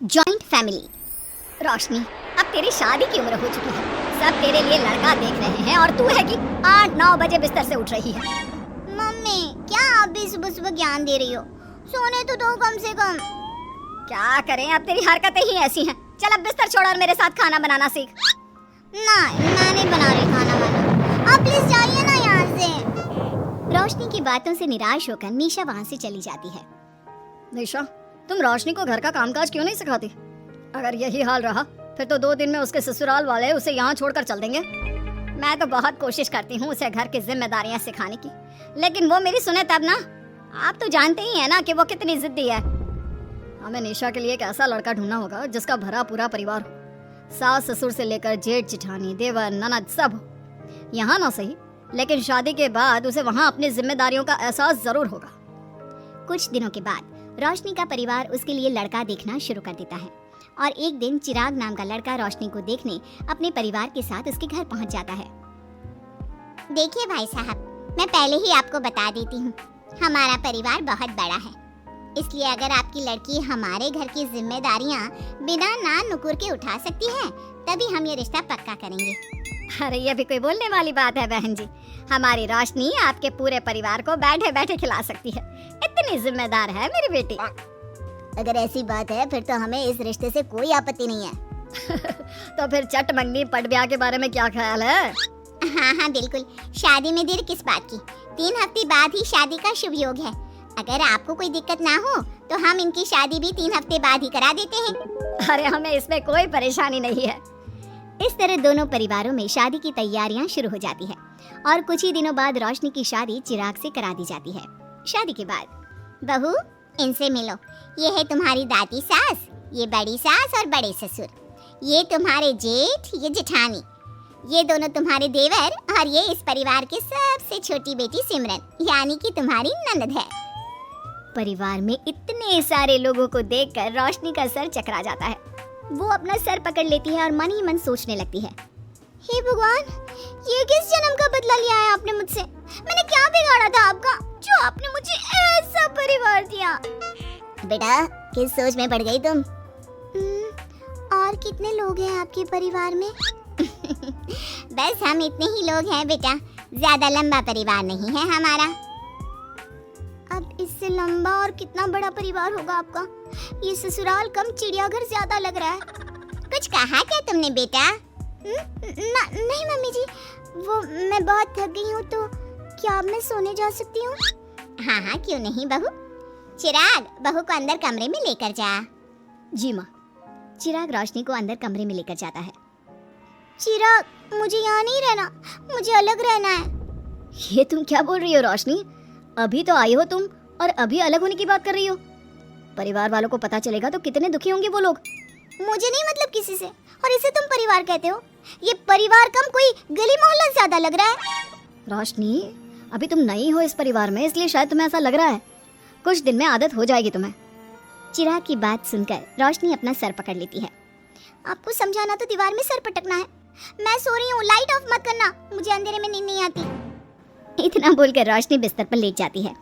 Joint family. रोशनी, अब तेरी शादी की उम्र हो चुकी है, सब तेरे लिए लड़का देख रहे हैं और तू है कि 8-9 बजे बिस्तर से उठ रही है। मम्मी, क्या आप भी सुबह सुबह ज्ञान दे रही हो? सोने तो दो कम से कम। क्या करें, अब तेरी हरकतें ही ऐसी हैं। चल अब बिस्तर छोड़ और मेरे साथ खाना बनाना सीख। ना, मैं नहीं बना रही खाना वाना, आप प्लीज जाइए ना यहाँ से। रोशनी की बातों से निराश होकर निशा वहाँ से चली जाती है। निशा, तुम रोशनी को घर का कामकाज क्यों नहीं सिखाती? अगर यही हाल रहा फिर तो 2 दिन में उसके ससुराल वाले उसे यहाँ छोड़कर चल देंगे। मैं तो बहुत कोशिश करती हूँ उसे घर की जिम्मेदारियाँ सिखाने की, लेकिन वो मेरी सुने तब ना। आप तो जानते ही हैं ना कि वो कितनी जिद्दी है। हमें निशा के लिए एक ऐसा लड़का ढूंढना होगा जिसका भरा पूरा परिवार हो, सास ससुर से लेकर जेठ जिठानी देवर ननद सब हो। यहाँ ना सही, लेकिन शादी के बाद उसे वहाँ अपनी जिम्मेदारियों का एहसास जरूर होगा। कुछ दिनों के बाद रोशनी का परिवार उसके लिए लड़का देखना शुरू कर देता है और एक दिन चिराग नाम का लड़का रोशनी को देखने अपने परिवार के साथ उसके घर पहुंच जाता है। देखिए भाई साहब, मैं पहले ही आपको बता देती हूँ, हमारा परिवार बहुत बड़ा है, इसलिए अगर आपकी लड़की हमारे घर की जिम्मेदारियाँ बिना ना नुकुर के उठा सकती है तभी हम ये रिश्ता पक्का करेंगे। अरे ये भी कोई बोलने वाली बात है बहन जी। हमारी रोशनी आपके पूरे परिवार को बैठे बैठे खिला सकती है, इतनी जिम्मेदार है मेरी बेटी। अगर ऐसी बात है फिर तो हमें इस रिश्ते से कोई आपत्ति नहीं है। तो फिर चट मंगनी पट ब्याह के बारे में क्या ख्याल है? हाँ बिल्कुल, शादी में देर किस बात की, 3 हफ्ते बाद ही शादी का शुभ योग है। अगर आपको कोई दिक्कत ना हो तो हम इनकी शादी भी 3 हफ्ते बाद ही करा देते हैं। अरे हमें इसमें कोई परेशानी नहीं है। इस तरह दोनों परिवारों में शादी की तैयारियां शुरू हो जाती है और कुछ ही दिनों बाद रोशनी की शादी चिराग से करा दी जाती है। शादी के बाद, बहू इनसे मिलो, ये है तुम्हारी दादी सास, ये बड़ी सास और बड़े ससुर, ये तुम्हारे जेठ, ये जेठानी, ये दोनों तुम्हारे देवर और ये इस परिवार की सबसे छोटी बेटी सिमरन, यानी कि तुम्हारी ननद है। परिवार में इतने सारे लोगों को देखकर रोशनी का सर चकरा जाता है। वो अपना सर पकड़ लेती है और मन ही मन सोचने लगती है, हे भगवान, ये किस जन्म का बदला लिया है आपने मुझसे? मैंने क्या बिगाड़ा था आपका जो आपने मुझे ऐसा परिवार दिया? बेटा, किस सोच में पड़ गई तुम? और कितने लोग हैं आपके परिवार में? बस हम इतने ही लोग हैं बेटा, ज्यादा लंबा परिवार नहीं है हमारा। अब इससे लंबा और कितना बड़ा परिवार होगा आपका? ये ससुराल कम चिड़ियाघर ज्यादा लग रहा है। कुछ कहा क्या तुमने बेटा? नहीं मम्मी जी, वो मैं बहुत थक गई हूँ, तो क्या अब मैं सोने जा सकती हूँ? हाँ क्यों नहीं बहू। चिराग, बहू को अंदर कमरे में लेकर जा। जी माँ। चिराग रोशनी को अंदर कमरे में लेकर जाता है। चिराग, मुझे यहाँ नहीं रहना, मुझे अलग रहना है। ये तुम क्या बोल रही हो रोशनी? अभी तो आई हो तुम और अभी अलग होने की बात कर रही हो। परिवार वालों को पता चलेगा तो कितने दुखी होंगे वो लोग। मुझे नहीं मतलब किसी से, और इसे तुम परिवार कहते हो? ये परिवार कम कोई गली मोहल्ला ज्यादा लग रहा है। रोशनी, अभी तुम नई हो इस परिवार में, इसलिए शायद तुम्हें ऐसा लग रहा है। कुछ दिन में आदत हो जाएगी तुम्हें। चिराग की बात सुनकर रोशनी अपना सर पकड़ लेती है। आपको समझाना तो दीवार में सर पटकना है। मैं सो रही हूँ, लाइट ऑफ मत करना, मुझे अंधेरे में नींद नहीं आती। इतना बोलकर रोशनी बिस्तर पर लेट जाती है।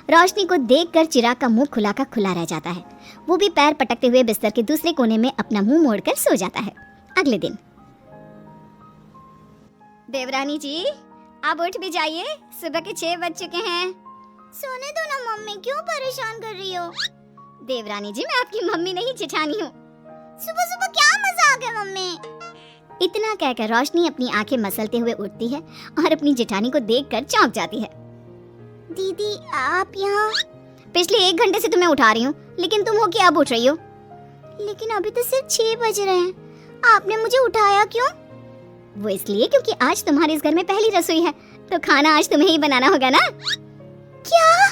रोशनी को देखकर चिराग का मुंह खुला का खुला रह जाता है। वो भी पैर पटकते हुए बिस्तर के दूसरे कोने में अपना मुंह मोड़कर सो जाता है। अगले दिन, देवरानी जी, आप उठ भी जाइए, सुबह के 6 बज चुके हैं। सोने दो ना मम्मी, क्यों परेशान कर रही हो? देवरानी जी, मैं आपकी मम्मी नहीं जेठानी हूँ। सुबह सुबह क्या मजाक है मम्मी? इतना कहकर रोशनी अपनी आंखें मसलते हुए उठती है और अपनी जेठानी को देखकर चौंक जाती है। दीदी, आप यहाँ? पिछले 1 घंटे से तुम्हें उठा रही हूँ, लेकिन तुम हो कि अब उठ रही हो? लेकिन अभी तो सिर्फ 6 बज रहे हैं, आपने मुझे उठाया क्यों? वो इसलिए क्योंकि आज तुम्हारे इस घर में पहली रसोई है, तो खाना आज तुम्हें ही बनाना होगा ना। क्या?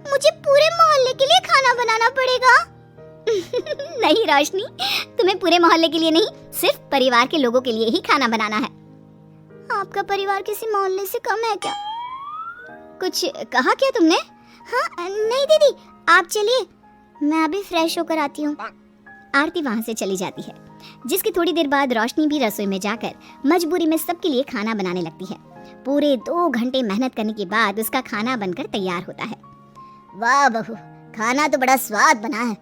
मुझे पूरे मोहल्ले के लिए खाना बनाना पड़ेगा? नहीं रोशनी, तुम्हें पूरे मोहल्ले के लिए नहीं, सिर्फ परिवार के लोगों के लिए ही खाना बनाना है। आपका परिवार किसी मोहल्ले से कम है क्या? कुछ कहा क्या तुमने? हाँ नहीं दीदी, आप चलिए, मैं अभी फ्रेश होकर आती हूँ। आरती वहाँ से चली जाती है, जिसकी थोड़ी देर बाद रोशनी भी रसोई में जाकर मजबूरी में सबके लिए खाना बनाने लगती है। पूरे 2 घंटे मेहनत करने के बाद उसका खाना बनकर तैयार होता है। वाह बहू, खाना तो बड़ा स्वाद बना है।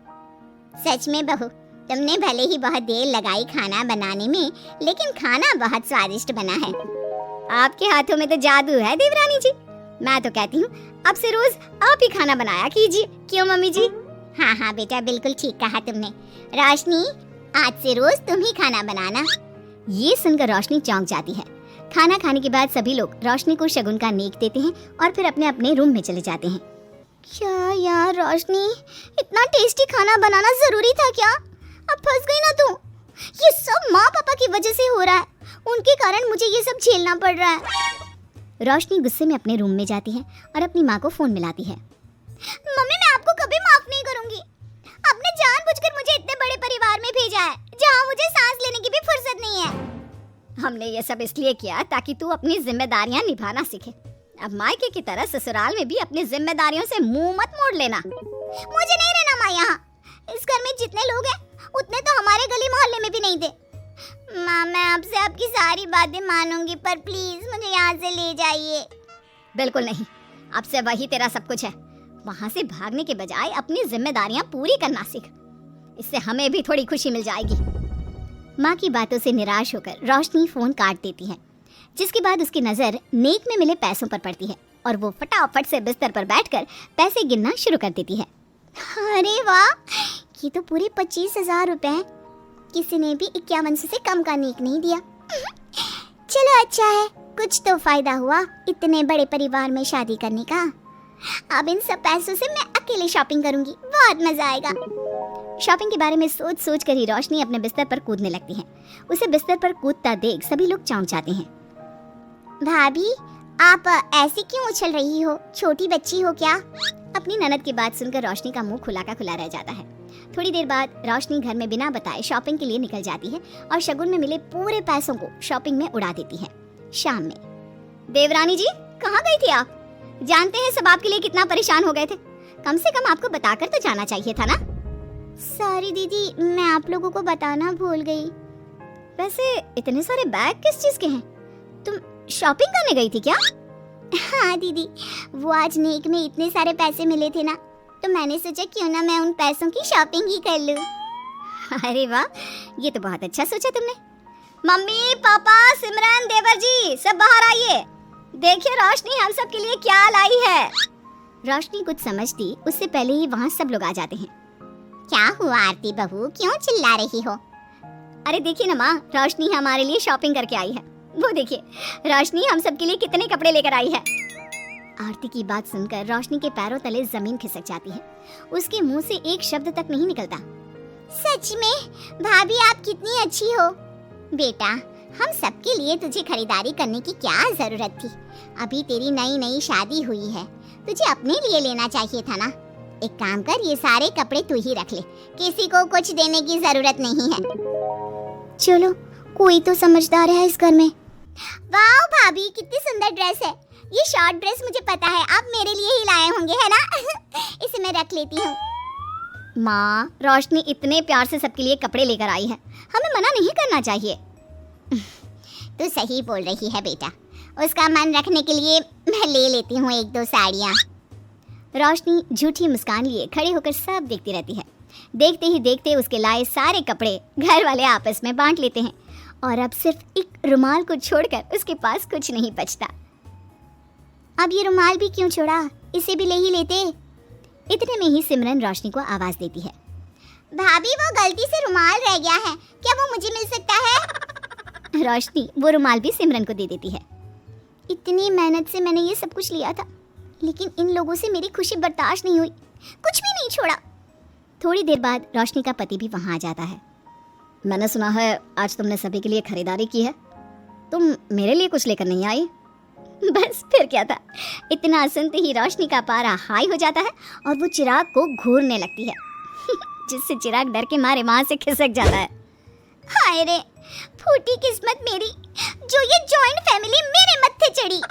सच में बहू, तुमने भले ही बहुत देर लगाई खाना बनाने में, लेकिन खाना बहुत स्वादिष्ट बना है। आपके हाथों में तो जादू है देवरानी जी। मैं तो कहती हूँ अब से रोज आप ही खाना बनाया कीजिए। क्यों मम्मी जी? हाँ हाँ बेटा, बिल्कुल ठीक कहा तुमने। रोशनी, आज से रोज तुम ही खाना बनाना। ये सुनकर रोशनी चौंक जाती है। खाना खाने के बाद सभी लोग रोशनी को शगुन का नेक देते हैं और फिर अपने अपने रूम में चले जाते हैं। क्या यार रोशनी, इतना टेस्टी खाना बनाना जरूरी था क्या? अब फंस गई ना तू। ये सब माँ पापा की वजह से हो रहा है, उनके कारण मुझे ये सब झेलना पड़ रहा है। रोशनी गुस्से में अपने रूम में जाती है और अपनी माँ को फोन मिलाती है। मम्मी, मैं आपको कभी माफ नहीं करूंगी। आपने जानबूझकर मुझे इतने बड़े परिवार में भेजा है जहाँ मुझे सांस लेने की भी फुर्सत नहीं है। हमने ये सब इसलिए किया ताकि तू अपनी जिम्मेदारियां निभाना सीखे। अब मायके की तरह ससुराल में भी अपनी जिम्मेदारियों से मुंह मत मोड़ लेना। मुझे नहीं रहना माँ यहाँ। इस घर में जितने लोग हैं उतने तो हमारे गली मोहल्ले में भी नहीं थे। माँ, मैं आपसे आपकी सारी बातें मानूंगी, पर प्लीज मुझे यहाँ से ले जाइए। बिल्कुल नहीं, अब से वही तेरा सब कुछ है। वहाँ से भागने के बजाय अपनी जिम्मेदारियां पूरी करना सीख। इससे हमें भी थोड़ी खुशी मिल जाएगी। माँ की बातों से निराश होकर रोशनी फोन काट देती है, जिसके बाद उसकी नजर नेक में मिले पैसों पर पड़ती है और वो फटाफट से बिस्तर पर बैठकर पैसे गिनना शुरू कर देती है। अरे वाह, ये तो पूरे 25,000 रुपए हैं। किसी ने भी 5100 से कम का नेक नहीं दिया। चलो अच्छा है, कुछ तो फायदा हुआ इतने बड़े परिवार में शादी करने का। अब इन सब पैसों से मैं अकेले शॉपिंग करूंगी, बहुत मजा आएगा। शॉपिंग के बारे में सोच सोच कर ही रोशनी अपने बिस्तर पर कूदने लगती है। उसे बिस्तर पर कूदता देख सभी लोग चौंक जाते हैं। भाभी, आप ऐसे क्यों उछल रही हो? छोटी बच्ची हो क्या? अपनी ननद की बात सुनकर रोशनी का मुंह खुला का खुला रह जाता है। थोड़ी देर बाद रोशनी घर में बिना बताए शॉपिंग के लिए निकल जाती है और शगुन में मिले पूरे पैसों को शॉपिंग में उड़ा देती है। शाम में, देवरानी जी कहाँ गई थी आप? जानते हैं सब आपके लिए कितना परेशान हो गए थे। कम से कम आपको बताकर तो जाना चाहिए था ना। सॉरी दीदी, मैं आप लोगों को बताना भूल गई। वैसे इतने सारे बैग किस चीज के हैं? तुम शॉपिंग करने गई थी क्या? हाँ दीदी, वो आज नेक में इतने सारे पैसे मिले थे ना, तो मैंने सोचा क्यों ना मैं उन पैसों की शॉपिंग ही कर लूं। अरे वाह, ये तो बहुत अच्छा सोचा तुमने। मम्मी, पापा, सिमरन, देवर जी, सब बाहर आइए। देखिए रोशनी हम सब के लिए क्या लाई है। रोशनी कुछ समझती उससे पहले ही वहाँ सब लोग आ जाते हैं। क्या हुआ आरती बहू, क्यों चिल्ला रही हो? अरे देखिए ना माँ, रोशनी हमारे लिए शॉपिंग करके आई है। वो देखिए, रोशनी हम सब के लिए कितने कपड़े लेकर आई है। आरती की बात सुनकर रोशनी के पैरों तले जमीन खिसक जाती है। उसके मुंह से एक शब्द तक नहीं निकलता। सच में भाभी, आप कितनी अच्छी हो। बेटा, हम सबके लिए तुझे खरीदारी करने की क्या जरूरत थी? अभी तेरी नई नई शादी हुई है, तुझे अपने लिए लेना चाहिए था ना। एक काम कर, ये सारे कपड़े तू ही रख ले, किसी को कुछ देने की जरूरत नहीं है। चलो, कोई तो समझदार है इस घर में। वाह भाभी, कितनी सुंदर ड्रेस है। ये शॉर्ट ड्रेस मुझे पता है आप मेरे लिए ही लाए होंगे, है ना? इसे मैं रख लेती हूँ। माँ, रोशनी इतने प्यार से सबके लिए कपड़े लेकर आई है, हमें मना नहीं करना चाहिए। तू सही बोल रही है बेटा, उसका मन रखने के लिए मैं ले लेती हूँ 1-2 साड़ियाँ। रोशनी झूठी मुस्कान लिए खड़े होकर सब देखती रहती है। देखते ही देखते उसके लाए सारे कपड़े घर वाले आपस में बांट लेते हैं और अब सिर्फ एक रुमाल को छोड़कर उसके पास कुछ नहीं बचता। अब ये रुमाल भी क्यों छोड़ा, इसे भी ले ही लेते। इतने में ही सिमरन रोशनी को आवाज देती है। भाभी, वो गलती से रुमाल रह गया है, क्या वो मुझे मिल सकता है? रोशनी वो रुमाल भी सिमरन को दे देती है। इतनी मेहनत से मैंने ये सब कुछ लिया था, लेकिन इन लोगों से मेरी खुशी बर्दाश्त नहीं हुई, कुछ भी नहीं छोड़ा। थोड़ी देर बाद रोशनी का पति भी वहाँ आ जाता है। मैंने सुना है आज तुमने सभी के लिए खरीदारी की है, तुम मेरे लिए कुछ लेकर नहीं आई? बस फिर क्या था, इतना सुनते ही रोशनी का पारा हाई हो जाता है और वो चिराग को घूरने लगती है जिससे चिराग डर के मारे वहाँ से खिसक जाता है। हाय रे, फूटी किस्मत मेरी, जो ये जॉइंट फैमिली मेरे मत्थे चढ़ी।